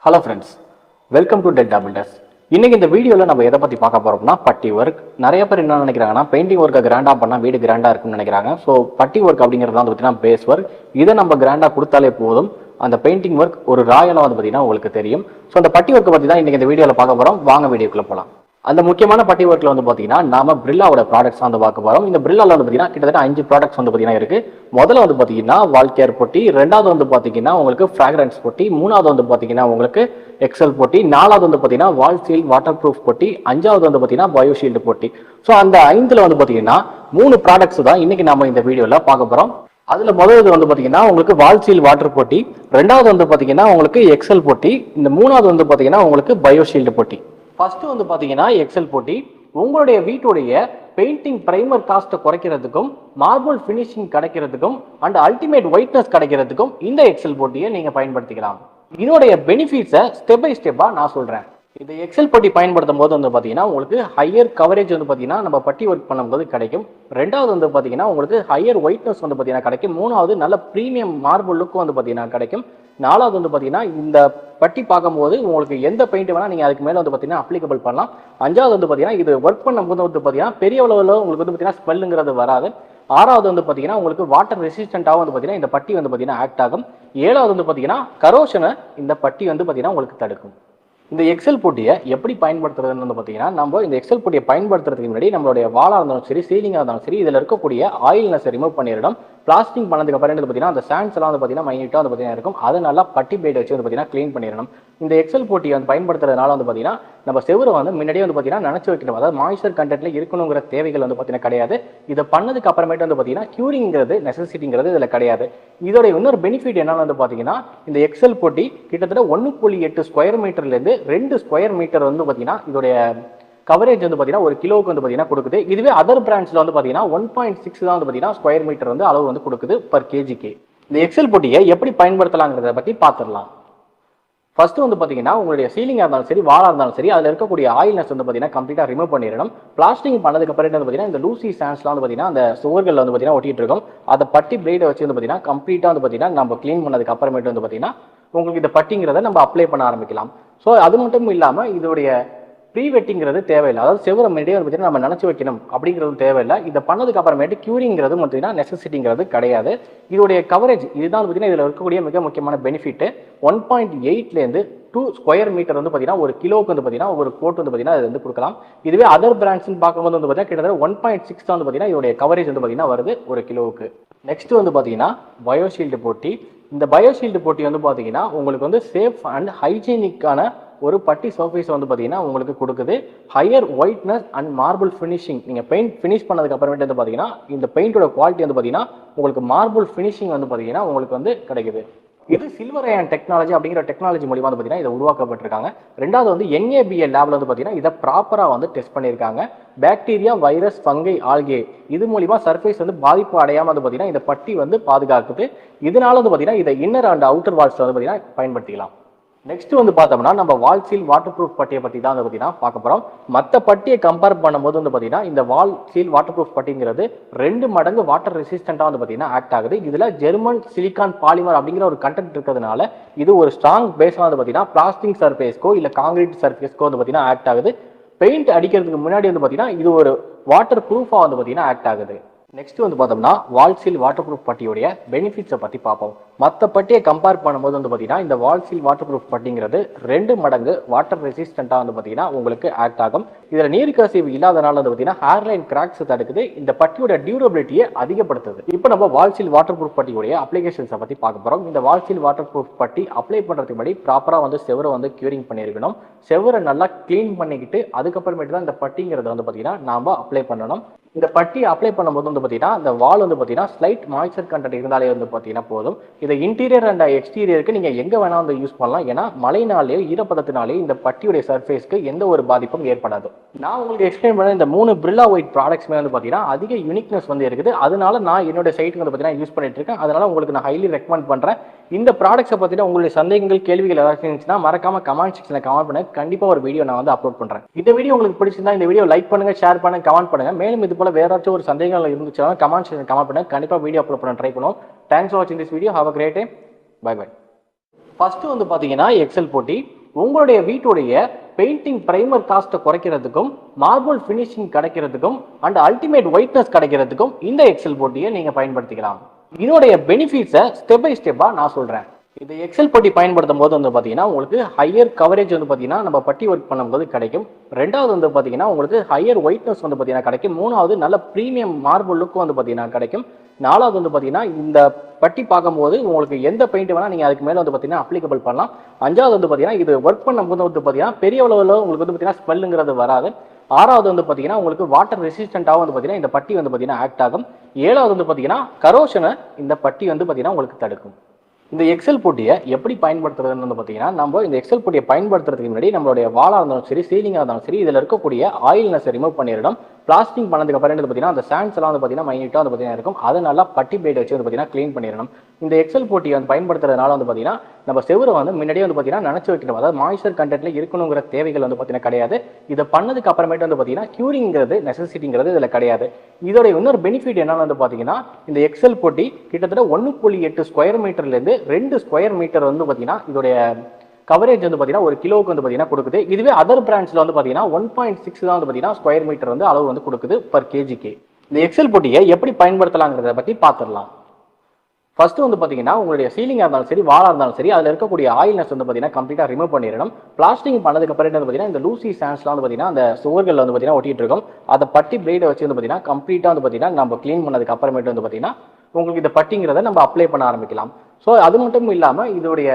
Hello friends, welcome to dampness. இன்னைக்கு இந்த வீடியோல நம்ம எதை பத்தி பார்க்க போறோம்னா பட்டி ஒர்க். நிறைய பேர் என்ன நினைக்கிறாங்கன்னா பெயிண்டிங் ஒர்க்கை கிராண்டா பண்ணா வீடு கிராண்டா இருக்கும்னு நினைக்கிறாங்க. ஸோ பட்டி ஒர்க் அப்படிங்கிறது வந்து பார்த்தீங்கன்னா பேஸ் ஒர்க். இதை நம்ம கிராண்டா கொடுத்தாலே போதும். அந்த பெயிண்டிங் ஒர்க் ஒரு ராயலா வந்து பார்த்தீங்கன்னா உங்களுக்கு தெரியும். ஸோ அந்த பட்டி ஒர்க்கை பத்தி தான் இன்னைக்கு இந்த வீடியோல பார்க்க போறோம். வாங்க வீடியோக்குள்ள போலாம். அந்த முக்கியமான பட்டி ஒர்க்ல வந்து பாத்தீங்கன்னா நாம பிர்லாவோட ப்ராடக்ட்ஸ் வந்து பார்க்க போறோம். இந்த பிர்லால வந்து பாத்தீங்கன்னா கிட்டத்தட்ட 5 ப்ராடக்ட்ஸ் வந்து பாத்தீங்கன்னா இருக்கு. முதல்ல வந்து பாத்தீங்கன்னா வால் கேர் பொட்டி, ரெண்டாவது வந்து பாத்தீங்கன்னா உங்களுக்கு ஃபிராக்ரன்ஸ் பொட்டி, மூணாவது வந்து பாத்தீங்கன்னா உங்களுக்கு எக்ஸல் பொட்டி, நாலாவது வந்து பாத்தீங்கன்னா WallSeal வாட்டர் ப்ரூஃப் பொட்டி, அஞ்சாவது வந்து பாத்தீங்கன்னா பயோஷீல்டு பொட்டி. ஸோ அந்த 5ல வந்து பாத்தீங்கன்னா 3 ப்ராடக்ட்ஸ் தான் இன்னைக்கு நம்ம இந்த வீடியோல பார்க்க போறோம். அதுல முதல்ல வந்து பாத்தீங்கன்னா உங்களுக்கு WallSeal வாட்டர் பொட்டி, ரெண்டாவது வந்து பாத்தீங்கன்னா உங்களுக்கு எக்ஸல் பொட்டி, இந்த மூணாவது வந்து பாத்தீங்கன்னா உங்களுக்கு பயோஷீல்டு பொட்டி. ஃபர்ஸ்ட் வந்து பாத்தீங்கன்னா எக்ஸல் பொட்டி. உங்களுடைய வீட்டுடைய பெயிண்டிங் பிரைமர் காஸ்ட்டை குறைக்கிறதுக்கும் மார்பிள் ஃபினிஷிங் கிடைக்கிறதுக்கும் அண்ட் அல்டிமேட் ஒயிட்னஸ் கிடைக்கிறதுக்கும் இந்த எக்ஸல் பொட்டியை நீங்க பயன்படுத்திக்கலாம். இதோடைய பெனிஃபிட்ஸை ஸ்டெப் பை ஸ்டெப்பா நான் சொல்றேன். இந்த எக்ஸல் பட்டி பயன்படுத்தும் போது வந்து பாத்தீங்கன்னா உங்களுக்கு ஹையர் கவரேஜ் வந்து பாத்தீங்கன்னா நம்ம பட்டி ஒர்க் பண்ணும்போது கிடைக்கும். ரெண்டாவது வந்து பாத்தீங்கன்னா உங்களுக்கு ஹையர் ஒயிட்னஸ் வந்து பாத்தீங்கன்னா கிடைக்கும். மூணாவது நல்ல பிரீமியம் மார்பிள் லுக் வந்து பாத்தீங்கன்னா கிடைக்கும். நாலாவது வந்து பாத்தீங்கன்னா இந்த பட்டி பார்க்கும்போது உங்களுக்கு எந்த பெயிண்ட் வேணா நீங்க அதுக்கு மேல வந்து பாத்தீங்கன்னா அப்ளிகபிள் பண்ணலாம். அஞ்சாவது வந்து பாத்தீங்கன்னா இது ஒர்க் பண்ணும்போது வந்து பாத்தீங்கன்னா பெரிய அளவில் உங்களுக்கு வந்து பாத்தீங்கன்னா ஸ்மெல்லுங்கிறது வராது. ஆறாவது வந்து பாத்தீங்கன்னா உங்களுக்கு வாட்டர் ரெசிஸ்டன்டாக வந்து பாத்தீங்கன்னா இந்த பட்டி வந்து பாத்தீங்கன்னா ஆக்ட் ஆகும். ஏழாவது வந்து பாத்தீங்கன்னா கரோஷனை இந்த பட்டி வந்து பாத்தீங்கன்னா உங்களுக்கு தடுக்கும். இந்த எக்ஸல் பொட்டியை எப்படி பயன்படுத்துறதுன்னு வந்து பார்த்தீங்கன்னா நம்ம இந்த எக்ஸல் பொட்டியை பயன்படுத்துறதுக்கு முன்னாடி நம்மளுடைய வாலாக இருந்தாலும் சரி சீலிங்காக இருந்தாலும் சரி இதில் இருக்கக்கூடிய ஆயில்னஸ் ரிமூவ் பண்ணிடணும். பிளாஸ்டிக் பண்ணதுக்கு அப்புறம் வந்து பார்த்தீங்கன்னா அந்த சாண்ட்ஸ் எல்லாம் வந்து பார்த்தீங்கன்னா மைனிட்டாக வந்து பார்த்தீங்கன்னா இருக்கும். அதை நல்லா பட்டி பிளேட் வச்சு வந்து பார்த்தீங்கன்னா க்ளீன் பண்ணிடணும். இந்த எக்ஸல் பொட்டியை வந்து பயன்படுத்துறதுனால வந்து பார்த்தீங்கன்னா நம்ம செவரை வந்து முன்னாடியே வந்து பார்த்தீங்கன்னா நினைச்சு வைக்கணும். அதாவது மாய்ஸ்சர் கண்டென்ட்ல இருக்கணுங்கிற தேவைகள் வந்து பார்த்தீங்கன்னா கிடையாது. இதை பண்ணதுக்கு அப்புறமேட்டு வந்து பார்த்தீங்கன்னா கியூரிங்கிறது நெசசிட்டிங்கிறது இதில் கிடையாது. இதோட இன்னொரு பெனிஃபிட் என்னன்னு வந்து பார்த்தீங்கன்னா இந்த எக்ஸல் பொட்டி கிட்டத்தட்ட 1.8 ஸ்கொயர் மீட்டர்லேருந்து 2 ஸ்கொயர் மீட்டர் வந்து பார்த்தீங்கன்னா இதோடைய கவரேஜ் வந்து பார்த்தீங்கன்னா ஒரு கிலோவுக்கு வந்து பார்த்தீங்கன்னா கொடுக்குது. இதுவே அதர் பிராண்ட்ஸ்ல வந்து பார்த்தீங்கன்னா 1.6 தான் வந்து பார்த்தீங்கன்னா ஸ்கொயர் மீட்டர் வந்து அளவு வந்து கொடுக்குது பர் கேஜிக்கு. இந்த எக்ஸல் பொட்டியை எப்படி பயன்படுத்தலாங்கிறத பற்றி பார்த்துடலாம். ஃபர்ஸ்ட் வந்து பாத்தீங்கன்னா உங்களுடைய சீலிங்கா இருந்தாலும் சரி வாலா இருந்தாலும் சரி அதுல இருக்கக்கூடிய ஆயில்னஸ் வந்து பாத்தீங்கன்னா கம்ப்ளீட்டா ரிமூவ் பண்ணிடணும். பிளாஸ்டிக் பண்ணதுக்கு அப்புறம் வந்து பாத்தீங்கன்னா இந்த லூசி சாண்ட்ஸ்லாம் வந்து பாத்தீங்கன்னா அந்த சுவர்கள் வந்து பாத்தீங்கன்னா ஒட்டிட்டு இருக்கும். அதை பட்டி பிளேடை வச்சு வந்து பாத்தீங்கன்னா கம்ப்ளீட்டா வந்து பாத்தீங்கன்னா நம்ம கிளீன் பண்ணதுக்கு அப்புறமேட்டு வந்து பாத்தீங்கன்னா உங்களுக்கு இந்த பட்டிங்கிறத நம்ம அப்ளை பண்ண ஆரம்பிக்கலாம். ஸோ அது மட்டும் இல்லாம இதோடைய ப்ரீ வெட்டிங்கிறது தேவையில்லை. அதாவது செவர முன்னாடியே வந்து பார்த்தீங்கன்னா நம்ம நினச்சி வைக்கணும் அப்படிங்கிறது தேவையில்லை. இதை பண்ணதுக்கு அப்புறமேட்டு கியூரிங்கிறது பார்த்தீங்கன்னா நெசசிட்டிங்கிறது கிடையாது. இதோடைய கவரேஜ் இதுதான் பார்த்தீங்கன்னா இதில் இருக்கக்கூடிய மிக முக்கியமான பெனிஃபிட். 1.8லேருந்து 2 ஸ்கொயர் மீட்டர் வந்து பார்த்தீங்கன்னா ஒரு கிலோவுக்கு வந்து பார்த்தீங்கன்னா ஒரு கோட் வந்து பார்த்தீங்கன்னா அது வந்து கொடுக்கலாம். இதுவே அதர் பிராண்ட்ஸ்னு பார்க்கும்போது வந்து பார்த்தீங்கன்னா கிட்டத்தட்ட 1.6 தான் வந்து பார்த்தீங்கன்னா இதோடைய கவரேஜ் வந்து பார்த்தீங்கன்னா வருது ஒரு கிலோவுக்கு. நெக்ஸ்ட் வந்து பார்த்தீங்கன்னா பயோஷீல்டு போட்டி. இந்த பயோஷீல்டு போட்டி வந்து பார்த்தீங்கன்னா உங்களுக்கு வந்து சேஃப் அண்ட் ஹைஜீனிக்கான ஒரு பட்டி சர்ஃபேஸ் வந்து பார்த்தீங்கன்னா உங்களுக்கு கொடுக்குது. Higher whiteness and marble finishing. நீங்கள் பெயிண்ட் ஃபினிஷ் பண்ணதுக்கு அப்புறமேட்டு வந்து பார்த்தீங்கன்னா இந்த பெயிண்டோட குவாலிட்டி வந்து பார்த்தீங்கன்னா உங்களுக்கு மார்பிள் ஃபினிஷிங் வந்து பார்த்தீங்கன்னா உங்களுக்கு வந்து கிடைக்குது. இது சில்வர் அயன் டெக்னாலஜி அப்படிங்கிற டெக்னாலஜி மூலியமா வந்து பார்த்தீங்கன்னா இதை உருவாக்கப்பட்டிருக்காங்க. ரெண்டாவது வந்து NABL லேப்ல வந்து பார்த்தீங்கன்னா இதை ப்ராப்பராக வந்து டெஸ்ட் பண்ணியிருக்காங்க. பாக்டீரியா வைரஸ் ஃபங்கை ஆல்கே இது மூலியமா சர்ஃபேஸ் வந்து பாதிப்பு அடையாம வந்து பார்த்தீங்கன்னா இந்த பட்டி வந்து பாதுகாக்குது. இதனால வந்து பார்த்தீங்கன்னா இதை இன்னர் அண்ட் அவுட்டர் வால்ஸ் வந்து பார்த்தீங்கன்னா பயன்படுத்திக்கலாம். நெக்ஸ்ட் வந்து பார்த்தோம்னா நம்ம WallSeal வாட்டர் ப்ரூஃப் பட்டியை பற்றி தான் வந்து பார்த்தீங்கன்னா பார்க்க போகிறோம். மற்ற பட்டியை கம்பேர் பண்ணும்போது வந்து பார்த்தீங்கன்னா இந்த WallSeal வாட்டர் ப்ரூஃப் பட்டிங்கிறது 2 மடங்கு வாட்டர் ரெசிஸ்டண்டாக வந்து பார்த்தீங்கன்னா ஆக்ட் ஆகுது. இதில் ஜெர்மன் சிலிகான் பாலிமர் அப்படிங்கிற ஒரு கண்டென்ட் இருக்கிறதுனால இது ஒரு ஸ்ட்ராங் பேஸாக வந்து பார்த்தீங்கன்னா பிளாஸ்டிக் சர்ஃபேஸ்க்கோ இல்லை காங்கிரீட் சர்ஃபேஸ்க்கோ வந்து பார்த்தீங்கன்னா ஆக்ட் ஆகுது. பெயிண்ட் அடிக்கிறதுக்கு முன்னாடி வந்து பார்த்தீங்கன்னா இது ஒரு வாட்டர் ப்ரூஃபாக வந்து பார்த்தீங்கன்னா ஆக்ட் ஆகுது. நெக்ஸ்ட் வந்து பார்த்தோம்னா WallSeal வாட்டர் ப்ரூஃப் பட்டியோடைய பெனிஃபிட்ஸை பற்றி பார்ப்போம். மற்ற பட்டியை கம்பேர் பண்ணும்போது வந்து பார்த்தீங்கன்னா இந்த WallSeal வாட்டர் ப்ரூஃப் பட்டிங்கிறது 2 மடங்கு வாட்டர் ரெசிஸ்டண்டாக வந்து பார்த்தீங்கன்னா உங்களுக்கு ஆக்ட் ஆகும். இதில் நீர் கசிவு இல்லாதனால வந்து பார்த்தீங்கன்னா ஹேர்லைன் கிராக்ஸ் தடுக்குது. இந்த பட்டியோட டியூரபிலிட்டியை அதிகப்படுத்துது. இப்போ நம்ம WallSeal வாட்டர் ப்ரூஃப் பட்டியோடைய அப்ளிகேஷன்ஸை பற்றி பார்க்க போகிறோம். இந்த WallSeal வாட்டர் ப்ரூஃப் பட்டி அப்ளை பண்ணுறதுக்கு முன்னாடி ப்ராப்பராக வந்து செவரை வந்து கியூரிங் பண்ணியிருக்கணும். செவரை நல்லா க்ளீன் பண்ணிக்கிட்டு அதுக்கப்புறமேட்டு தான் இந்த பட்டிங்கிறத வந்து பார்த்தீங்கன்னா நாம் அப்ளை பண்ணணும். இந்த பட்டி அப்ளை பண்ணும்போது வந்து பார்த்தீங்கன்னா இந்த வால் வந்து பார்த்தீங்கன்னா ஸ்லைட் மாய்ஸ்சர் கண்டென்ட் இருந்தாலே வந்து பார்த்தீங்கன்னா போதும். இதை இன்டீரியர் அண்ட் எக்ஸ்டீரியருக்கு நீங்கள் எங்கே வேணால் வந்து யூஸ் பண்ணலாம். ஏன்னா மழைனாலேயோ ஈரப்பதத்தினாலேயோ இந்த பட்டியுடைய சர்ஃபேஸ்க்கு எந்த ஒரு பாதிப்பும் ஏற்படாது. நான் உங்களுக்கு எக்ஸ்பிளைன் பண்ண இந்த 3 பிர்லா ஒயிட் ப்ராடக்ட்ஸ்மே வந்து பார்த்தீங்கன்னா அதிக யூனிக்னஸ் வந்து இருக்குது. அதனால நான் என்னோட சைட்டுக்கு வந்து பார்த்தீங்கன்னா யூஸ் பண்ணிட்டு இருக்கேன். அதனால உங்களுக்கு நான் ஹைலி ரெக்கமெண்ட் பண்ணுறேன். இந்த ப்ராடக்ட்ஸை பற்றினா உங்களுடைய சந்தேகங்கள் கேள்விகள் ஏதாச்சும் இருந்துச்சுன்னா மறக்காம கமெண்ட் செக்ஷனில் கமெண்ட் பண்ணுங்க. கண்டிப்பாக ஒரு வீடியோ நான் வந்து அப்லோட் பண்ணுறேன். இந்த வீடியோ உங்களுக்கு பிடிச்சிருந்தா இந்த வீடியோ லைக் பண்ணுங்க, ஷேர் பண்ணுங்க, கமெண்ட் பண்ணுங்க. மேலும் இது போல வேற ஏதாச்சும் ஒரு சந்தேகங்கள் இருந்துச்சுன்னா கமெண்ட் செக்ஷனில் கமெண்ட் பண்ணுங்க. கண்டிப்பாக வீடியோ அப்லோட் பண்ண ட்ரை பண்ணுவோம். தேங்க்ஸ் ஃபார் வாட்சிங் this video. Have a great day. Bye bye. First வந்து பாத்தீங்கன்னா எக்ஸல் போட்டி உங்களுடைய வீட்டுடைய பெயிண்டிங் பிரைமர் காஸ்ட்டை குறைக்கிறதுக்கும் மார்பிள் ஃபினிஷிங் கிடைக்கிறதுக்கும் அண்ட் அல்டிமேட் ஒயிட்னஸ் கிடைக்கிறதுக்கும் இந்த எக்ஸல் போட்டியை நீங்க பயன்படுத்திக்கலாம். இதோடைய பெனிஃபிட்ஸை ஸ்டெப் பை ஸ்டெப்பா நான் சொல்றேன். இந்த எக்ஸல் பட்டி பயன்படுத்தும் போது வந்து பார்த்தீங்கன்னா உங்களுக்கு ஹையர் கவரேஜ் வந்து பார்த்தீங்கன்னா நம்ம பட்டி ஒர்க் பண்ணும்போது கிடைக்கும். ரெண்டாவது வந்து பார்த்தீங்கன்னா உங்களுக்கு ஹையர் ஒயிட்னஸ் வந்து பார்த்தீங்கன்னா கிடைக்கும். மூணாவது நல்ல ப்ரீமியம் மார்பிள் லுக் வந்து பார்த்தீங்கன்னா கிடைக்கும். நாலாவது வந்து பார்த்தீங்கன்னா இந்த பட்டி பார்க்கும்போது உங்களுக்கு எந்த பெயிண்ட் வேணா நீங்கள் அதுக்கு மேலே வந்து பார்த்தீங்கன்னா அப்ளிகபிள் பண்ணலாம். அஞ்சாவது வந்து பார்த்தீங்கன்னா இது ஒர்க் பண்ணும்போது வந்து பார்த்தீங்கன்னா பெரிய அளவில் உங்களுக்கு வந்து பார்த்தீங்கன்னா ஸ்மெல்லுங்கிறது வராது. ஆறாவது வந்து பார்த்தீங்கன்னா உங்களுக்கு வாட்டர் ரெசிஸ்டண்டாகவும் வந்து பார்த்தீங்கன்னா இந்த பட்டி வந்து பார்த்தீங்கன்னா ஆக்ட் ஆகும். ஏழாவது வந்து பார்த்தீங்கன்னா கரோஷனை இந்த பட்டி வந்து பார்த்தீங்கன்னா உங்களுக்கு தடுக்கும். இந்த எக்ஸல் போட்டியை எப்படி பயன்படுத்துறதுன்னு வந்து பார்த்தீங்கன்னா நம்ம இந்த எக்ஸல் போட்டியை பயன்படுத்துறதுக்கு முன்னாடி நம்மளுடைய வாலாக இருந்தாலும் சரி சீலிங்காக இருந்தாலும் சரி இதில் இருக்கக்கூடிய ஆயில்னஸை ரிமூவ் பண்ணிடணும். பிளாஸ்டிக் பண்ணதுக்கு அப்புறம் வந்து பார்த்தீங்கன்னா அந்த சாண்ட்ஸ் எல்லாம் வந்து பார்த்தீங்கன்னா மைனிட்டாக வந்து பார்த்தீங்கன்னா இருக்கும். அதை நல்லா பட்டி பிளேட் வச்சு வந்து பார்த்தீங்கன்னா க்ளீன் பண்ணிடணும். இந்த எக்ஸல் போட்டியை வந்து பயன்படுத்துறதுனால வந்து பார்த்தீங்கன்னா நம்ம செவரை வந்து முன்னாடியே வந்து பார்த்தீங்கன்னா நினைச்சு வைக்கணும். அதாவது மாய்ஸ்சர் கண்டென்ட்ல இருக்கணுங்கிற தேவைகள் வந்து பார்த்தீங்கன்னா கிடையாது. இதை பண்ணதுக்கு அப்புறமேட்டு வந்து பார்த்தீங்கன்னா கியூரிங்கிறது நெசசிட்டிங்கிறது இதில் கிடையாது. இதோட இன்னொரு பெனிஃபிட் என்னன்னு வந்து பார்த்தீங்கன்னா இந்த எக்ஸல் போட்டி கிட்டத்தட்ட 1.8 ஸ்கொயர் மீட்டர்லேருந்து 2 ஸ்கொயர் மீட்டர் வந்து பார்த்தீங்கன்னா இதோடைய கவரேஜ் வந்து பார்த்தீங்கன்னா ஒரு கிலோவுக்கு வந்து பார்த்தீங்கன்னா கொடுக்குது. இதுவே அதர் பிராண்ட்ஸ்ல வந்து பார்த்தீங்கன்னா 1.6 தான் வந்து பார்த்தீங்கன்னா ஸ்கொயர் மீட்டர் வந்து அளவு வந்து கொடுக்குது பர் கேஜிக்கு. இந்த எக்ஸல் போட்டியை எப்படி பயன்படுத்தலாங்கிறத பற்றி பார்த்துடலாம். ஃபர்ஸ்ட் வந்து பார்த்தீங்கன்னா உங்களுடைய சீலிங்காக இருந்தாலும் சரி வாலாக இருந்தாலும் சரி அதில் இருக்கக்கூடிய ஆயில்னஸ் வந்து பார்த்தீங்கன்னா கம்ப்ளீட்டாக ரிமூவ் பண்ணிடணும். பிளாஸ்டிக் பண்ணதுக்கு அப்புறம் வந்து பார்த்தீங்கன்னா இந்த லூசி சாண்ட்ஸ்லாம் வந்து பார்த்தீங்கன்னா அந்த சுவர்கள் வந்து பார்த்தீங்கன்னா ஒட்டிட்டு இருக்கும். அதை பட்டி பிளேடை வச்சு வந்து பார்த்தீங்கன்னா கம்ப்ளீட்டாக வந்து பார்த்தீங்கன்னா நம்ம க்ளீன் பண்ணதுக்கு அப்புறமேட்டு வந்து பார்த்தீங்கன்னா உங்களுக்கு இந்த பட்டிங்கிறத நம்ம அப்ளை பண்ண ஆரம்பிக்கலாம். ஸோ அது மட்டும் இல்லாமல் இதோடைய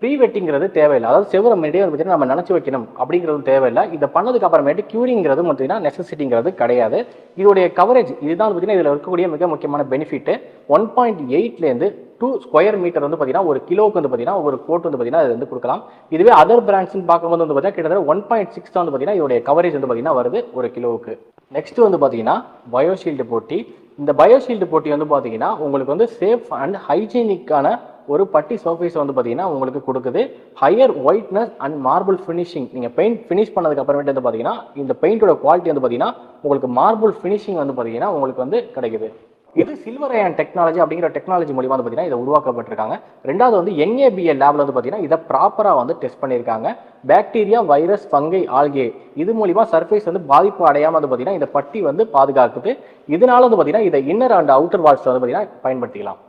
ப்ரீ வெட்டிங்கிறது தேவையில்லை. அதாவது செவரை முன்னாடியே வந்து பார்த்தீங்கன்னா நம்ம நினச்சி வைக்கணும் அப்படிங்கிறது தேவையில்லை. இதை பண்ணதுக்கு அப்புறமேட்டு கியூரிங்கிறது பார்த்தீங்கன்னா நெசசிட்டிங்கிறது கிடையாது. இதோடைய கவரேஜ் இதுதான் பார்த்தீங்கன்னா இதில் இருக்கக்கூடிய மிக முக்கியமான பெனிஃபிட். 1.8லேருந்து 2 ஸ்கொயர் மீட்டர் வந்து பார்த்தீங்கன்னா ஒரு கிலோவுக்கு வந்து பார்த்தீங்கன்னா ஒரு கோட் வந்து பார்த்தீங்கன்னா அது வந்து கொடுக்கலாம். இதுவே அதர் பிராண்ட்ஸ்னு பார்க்கும்போது வந்து பார்த்தீங்கன்னா கிட்டத்தட்ட 1.6 தான் வந்து பார்த்தீங்கன்னா இதோடைய கவரேஜ் வந்து பார்த்தீங்கன்னா வருது ஒரு கிலோவுக்கு. நெக்ஸ்ட் வந்து பார்த்தீங்கன்னா பயோஷீல்டு போட்டி. இந்த பயோஷீல்டு போட்டி வந்து பார்த்தீங்கன்னா உங்களுக்கு வந்து சேஃப் அண்ட் ஹைஜீனிக்கான ஒரு பட்டி சர்ஃபேஸ் வந்து பார்த்தீங்கன்னா உங்களுக்கு கொடுக்குது. Higher whiteness and marble finishing. நீங்கள் பெயிண்ட் ஃபினிஷ் பண்ணதுக்கு அப்புறமேட்டு வந்து பார்த்தீங்கன்னா இந்த பெயிண்டோட குவாலிட்டி வந்து பார்த்தீங்கன்னா உங்களுக்கு மார்பிள் ஃபினிஷிங் வந்து பார்த்தீங்கன்னா உங்களுக்கு வந்து கிடைக்குது. இது சில்வர் அயன் டெக்னாலஜி அப்படிங்கிற டெக்னாலஜி மூலியமா வந்து பார்த்தீங்கன்னா இதை உருவாக்கப்பட்டிருக்காங்க. ரெண்டாவது வந்து NABL லேப்ல வந்து பார்த்தீங்கன்னா இதை ப்ராப்பராக வந்து டெஸ்ட் பண்ணியிருக்காங்க. பாக்டீரியா வைரஸ் ஃபங்கை ஆல்கே இது மூலியமா சர்ஃபேஸ் வந்து பாதிப்பு அடையாமல் வந்து பார்த்தீங்கன்னா இந்த பட்டி வந்து பாதுகாக்குது. இதனால வந்து பார்த்தீங்கன்னா இதை இன்னர் அண்ட் அவுட்டர் வால்ஸ் வந்து பார்த்தீங்கன்னா பயன்படுத்திக்கலாம்.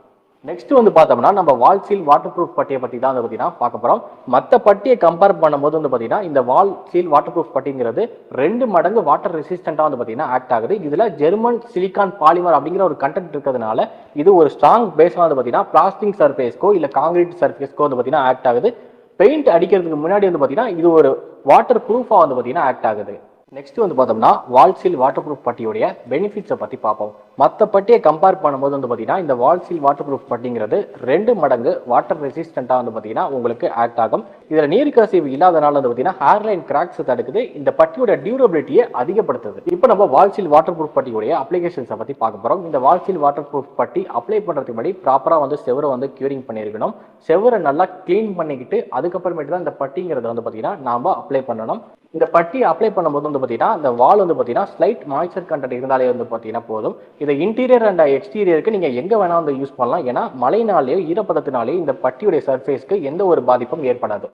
நெக்ஸ்ட் வந்து பார்த்தோம்னா நம்ம WallSeal வாட்டர் ப்ரூஃப் பட்டியை பற்றி தான் வந்து பார்த்தீங்கன்னா பார்க்க போகிறோம். மற்ற பட்டியை கம்பேர் பண்ணும்போது வந்து பார்த்தீங்கன்னா இந்த WallSeal வாட்டர் ப்ரூஃப் பட்டிங்கிறது 2 மடங்கு வாட்டர் ரெசிஸ்டண்டாக வந்து பார்த்தீங்கன்னா ஆக்ட் ஆகுது. இதில் ஜெர்மன் சிலிகான் பாலிமர் அப்படிங்கிற ஒரு கண்டென்ட் இருக்கிறதுனால இது ஒரு ஸ்ட்ராங் பேஸாக வந்து பார்த்தீங்கன்னா பிளாஸ்டிக் சர்ஃபேஸ்க்கோ இல்லை காங்கிரீட் சர்ஃபேஸ்க்கோ வந்து பார்த்தீங்கன்னா ஆக்ட் ஆகுது. பெயிண்ட் அடிக்கிறதுக்கு முன்னாடி வந்து பார்த்தீங்கன்னா இது ஒரு வாட்டர் ப்ரூஃபாக வந்து பார்த்தீங்கன்னா ஆக்ட் ஆகுது. நெக்ஸ்ட் வந்து பார்த்தோம்னா WallSeal வாட்டர் ப்ரூஃப் பட்டியோடைய பெனிஃபிட்ஸை பற்றி பார்ப்போம். மற்ற பட்டியை கம்பேர் பண்ணும்போது வந்து பார்த்தீங்கன்னா இந்த WallSeal வாட்டர் ப்ரூஃப் பட்டிங்கிறது 2 மடங்கு வாட்டர் ரெசிஸ்டண்டாக வந்து பார்த்தீங்கன்னா உங்களுக்கு ஆக்ட் ஆகும். இதில் நீர் கசிவு இல்லாதனால வந்து பார்த்தீங்கன்னா ஹேர்லைன் கிராக்ஸ் தடுக்குது. இந்த பட்டியோட டியூரபிலிட்டியை அதிகப்படுத்துது. இப்போ நம்ம WallSeal வாட்டர் ப்ரூஃப் பட்டியோடைய அப்ளிகேஷன்ஸை பற்றி பார்க்க போகிறோம். இந்த WallSeal வாட்டர் ப்ரூஃப் பட்டி அப்ளை பண்ணுறதுக்கு முன்னாடி ப்ராப்பராக வந்து செவரை வந்து கியூரிங் பண்ணியிருக்கணும். செவரை நல்லா க்ளீன் பண்ணிக்கிட்டு அதுக்கப்புறமேட்டு தான் இந்த பட்டிங்கிறத வந்து பார்த்தீங்கன்னா நாம் அப்ளை பண்ணணும். இந்த பட்டி அப்ளை பண்ணும்போது வந்து பார்த்தீங்கன்னா இந்த வால் வந்து பார்த்தீங்கன்னா ஸ்லைட் மாய்ஸ்சர் கண்டென்ட் இருந்தாலே வந்து பார்த்தீங்கன்னா போதும். இதை இன்டீரியர் அண்ட் எக்ஸ்டீரியருக்கு நீங்கள் எங்கே வேணால் வந்து யூஸ் பண்ணலாம். ஏன்னா மழைனாலேயோ ஈரப்பதத்தினாலேயோ இந்த பட்டியுடைய சர்ஃபேஸ்க்கு எந்த ஒரு பாதிப்பும் ஏற்படாது.